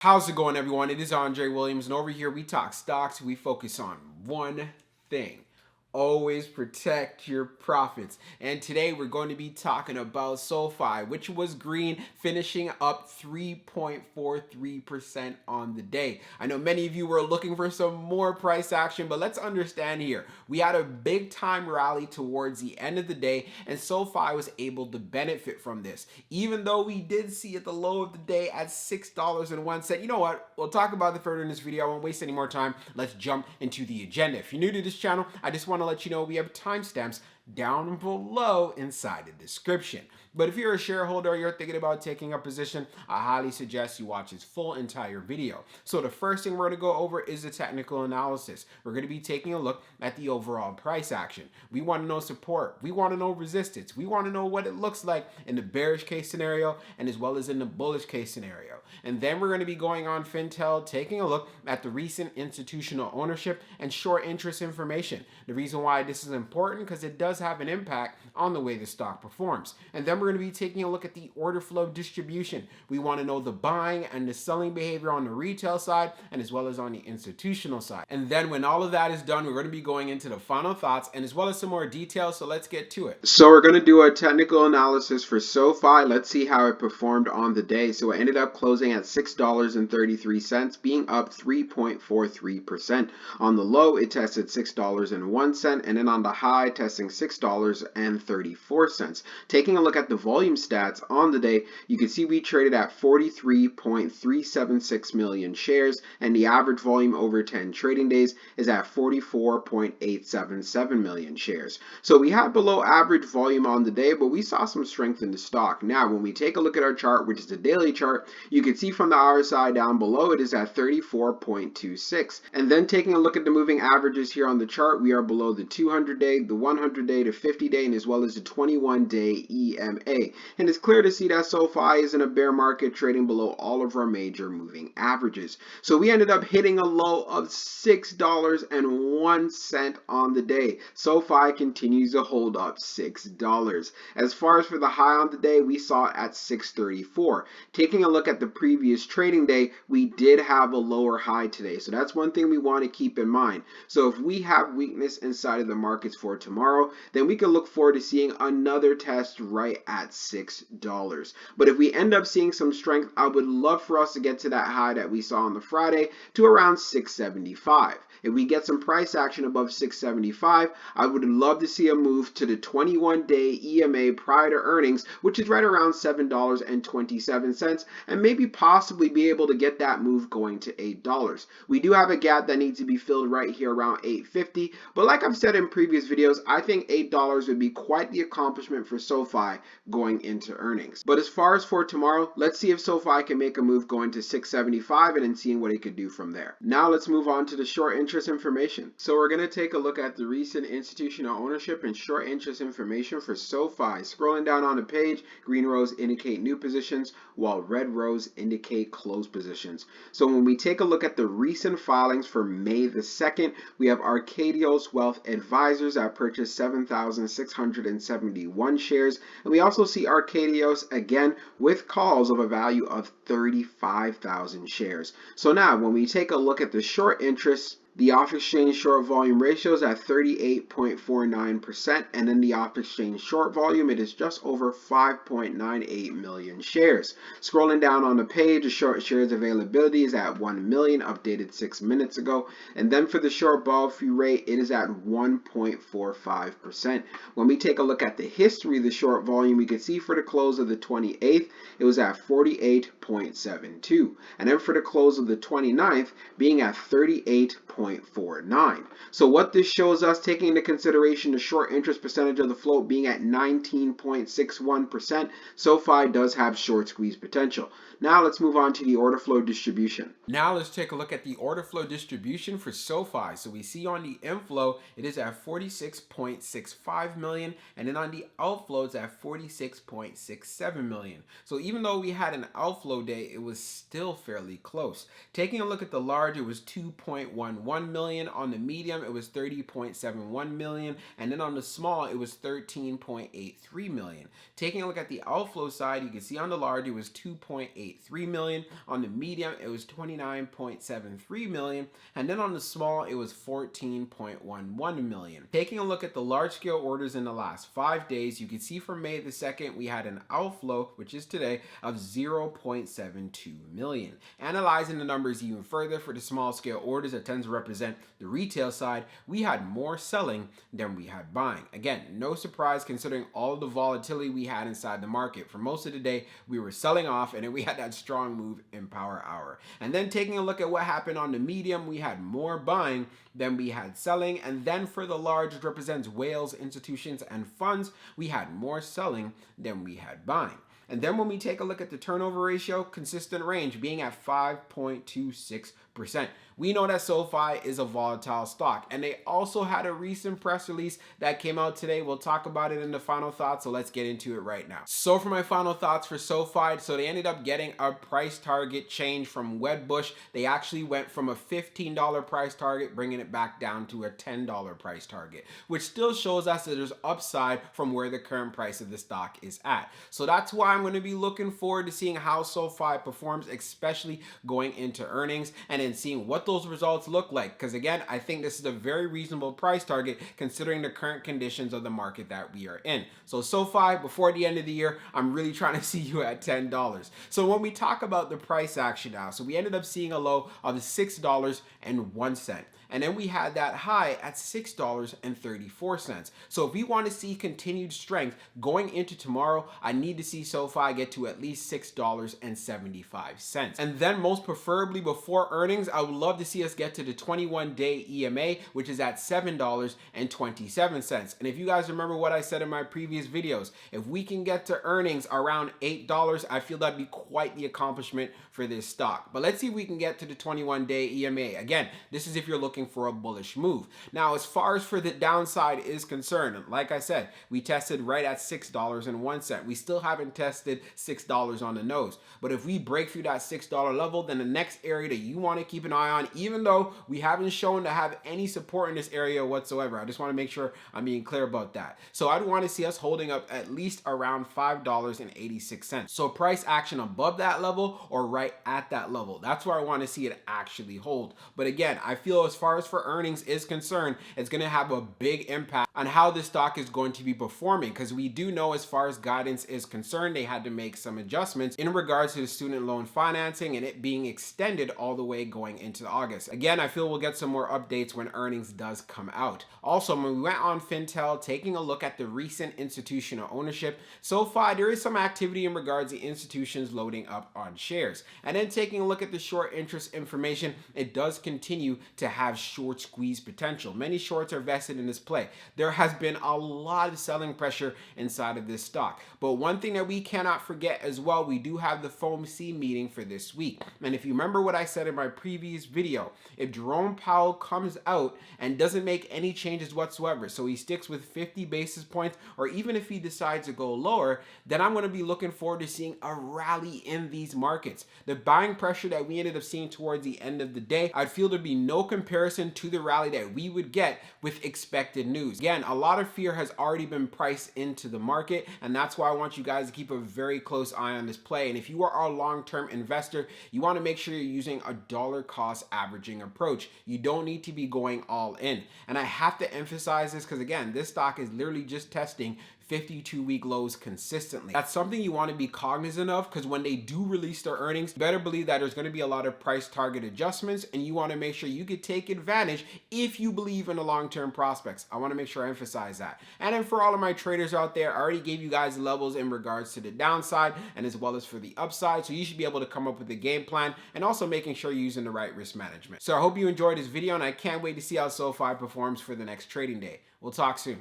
How's it going, everyone? It is Andre Williams, and over here we talk stocks. We focus on one thing. Always protect your profits. And today we're going to be talking about SOFI, which was green, finishing up 3.43% on the day. I know many of you were looking for some more price action, but let's understand here. We had a big time rally towards the end of the day, and SOFI was able to benefit from this. Even though we did see at the low of the day at $6.01. You know what? We'll talk about it further in this video. I won't waste any more time. Let's jump into the agenda. If you're new to this channel, I just want to let you know we have timestamps down below inside the description. But if you're a shareholder or you're thinking about taking a position, I highly suggest you watch this full entire video. So the first thing we're going to go over is the technical analysis. We're going to be taking a look at the overall price action. We want to know support. We want to know resistance. We want to know what it looks like in the bearish case scenario and as well as in the bullish case scenario. And then we're going to be going on Fintel, taking a look at the recent institutional ownership and short interest information. The reason why this is important because it does have an impact on the way the stock performs. And then we're going to be taking a look at the order flow distribution. We want to know the buying and the selling behavior on the retail side and as well as on the institutional side. And then when all of that is done, we're going to be going into the final thoughts and as well as some more details. So let's get to it. So we're going to do a technical analysis for SOFI. Let's see how it performed on the day. So it ended up closing at $6.33, being up 3.43%. On the low, it tested $6.01, and then on the high, testing $6.34. Taking a look at the volume stats on the day, you can see we traded at 43.376 million shares, and the average volume over 10 trading days is at 44.877 million shares. So we had below average volume on the day, but we saw some strength in the stock. Now, when we take a look at our chart, which is the daily chart, you can see from the RSI down below, it is at 34.26. And then taking a look at the moving averages here on the chart, we are below the 200-day, the 100-day, the 50-day, and as well as the 21-day EMA. And it's clear to see that SOFI is in a bear market, trading below all of our major moving averages. So we ended up hitting a low of $6.01 on the day. SOFI continues to hold up $6. As far as for the high on the day, we saw it at $6.34. Taking a look at the previous trading day, we did have a lower high today. So that's one thing we want to keep in mind. So if we have weakness inside of the markets for tomorrow, then we can look forward to seeing another test right at $6. But if we end up seeing some strength, I would love for us to get to that high that we saw on the Friday to around $6.75. If we get some price action above $6.75, I would love to see a move to the 21-day EMA prior to earnings, which is right around $7.27, and maybe possibly be able to get that move going to $8. We do have a gap that needs to be filled right here around $8.50, but like I've said in previous videos, I think $8 would be quite the accomplishment for SOFI going into earnings. But as far as for tomorrow, let's see if SOFI can make a move going to $6.75 and then seeing what it could do from there. Now let's move on to the short interest information. So we're going to take a look at the recent institutional ownership and short interest information for SOFI. Scrolling down on the page, green rows indicate new positions, while red rows indicate closed positions. So when we take a look at the recent filings for May the 2nd, we have Arcadios Wealth Advisors that purchased 7,671 shares, and we also see Arcadios again with calls of a value of 35,000 shares. So now when we take a look at the short interest, the off-exchange short volume ratio is at 38.49%, and in the off-exchange short volume, it is just over 5.98 million shares. Scrolling down on the page, the short shares availability is at 1 million, updated 6 minutes ago, and then for the short ball-free rate, it is at 1.45%. When we take a look at the history of the short volume, we can see for the close of the 28th, it was at 48.72, and then for the close of the 29th, being at 38.49. So what this shows us, taking into consideration the short interest percentage of the float being at 19.61%, SOFI does have short squeeze potential. Now let's move on to the order flow distribution. Now let's take a look at the order flow distribution for SOFI. So we see on the inflow, it is at 46.65 million, and then on the outflow, it's at 46.67 million. So even though we had an outflow day, it was still fairly close. Taking a look at the large, it was 2.11 30.1 million. On the medium, it was 30.71 million. And then on the small, it was 13.83 million. Taking a look at the outflow side, you can see on the large, it was 2.83 million. On the medium, it was 29.73 million. And then on the small, it was 14.11 million. Taking a look at the large scale orders in the last 5 days, you can see for May the 2nd, we had an outflow, which is today, of 0.72 million. Analyzing the numbers even further for the small scale orders that tends to represent the retail side, we had more selling than we had buying. Again, no surprise considering all of the volatility we had inside the market. For most of the day, we were selling off, and then we had that strong move in power hour. And then taking a look at what happened on the medium, we had more buying than we had selling. And then for the large, which represents whales, institutions, and funds, we had more selling than we had buying. And then when we take a look at the turnover ratio, consistent range being at 5.26%. We know that SOFI is a volatile stock, and they also had a recent press release that came out today. We'll talk about it in the final thoughts, so let's get into it right now. So for my final thoughts for SOFI, so they ended up getting a price target change from Wedbush. They actually went from a $15 price target, bringing it back down to a $10 price target, which still shows us that there's upside from where the current price of the stock is at. So that's why I'm going to be looking forward to seeing how SOFI performs, especially going into earnings, and then seeing what those results look like. Because again, I think this is a very reasonable price target considering the current conditions of the market that we are in. So SOFI, before the end of the year, I'm really trying to see you at $10. So when we talk about the price action now, so we ended up seeing a low of $6.01. And then we had that high at $6.34. So if we want to see continued strength going into tomorrow, I need to see SOFI get to at least $6.75. And then most preferably before earnings, I would love to see us get to the 21-day EMA, which is at $7.27. And if you guys remember what I said in my previous videos, if we can get to earnings around $8, I feel that'd be quite the accomplishment for this stock. But let's see if we can get to the 21-day EMA. Again, this is if you're looking for a bullish move. Now, as far as for the downside is concerned, like I said, we tested right at $6.01. We still haven't tested $6 on the nose. But if we break through that $6 level, then the next area that you want to keep an eye on, even though we haven't shown to have any support in this area whatsoever, I just want to make sure I'm being clear about that. So I'd want to see us holding up at least around $5.86. So price action above that level or right at that level. That's where I want to see it actually hold. But again, I feel as far as for earnings is concerned, it's going to have a big impact on how this stock is going to be performing, because we do know as far as guidance is concerned, they had to make some adjustments in regards to the student loan financing and it being extended all the way going into August. Again, I feel we'll get some more updates when earnings does come out. Also, when we went on Fintel, taking a look at the recent institutional ownership, so far there is some activity in regards to institutions loading up on shares. And then taking a look at the short interest information, it does continue to have short squeeze potential. Many shorts are vested in this play. There has been a lot of selling pressure inside of this stock. But one thing that we cannot forget as well, we do have the FOMC meeting for this week. And if you remember what I said in my previous video, if Jerome Powell comes out and doesn't make any changes whatsoever, so he sticks with 50 basis points, or even if he decides to go lower, then I'm going to be looking forward to seeing a rally in these markets. The buying pressure that we ended up seeing towards the end of the day, I'd feel there'd be no comparison to the rally that we would get with expected news. Again, a lot of fear has already been priced into the market, and that's why I want you guys to keep a very close eye on this play. And if you are a long-term investor, you want to make sure you're using a dollar cost averaging approach. You don't need to be going all in. And I have to emphasize this because again, this stock is literally just testing 52-week lows consistently. That's something you want to be cognizant of, because when they do release their earnings, you better believe that there's going to be a lot of price target adjustments, and you want to make sure you could take advantage if you believe in the long-term prospects. I want to make sure I emphasize that. And then for all of my traders out there, I already gave you guys levels in regards to the downside and as well as for the upside, so you should be able to come up with a game plan and also making sure you're using the right risk management. So I hope you enjoyed this video, and I can't wait to see how SOFI performs for the next trading day. We'll talk soon.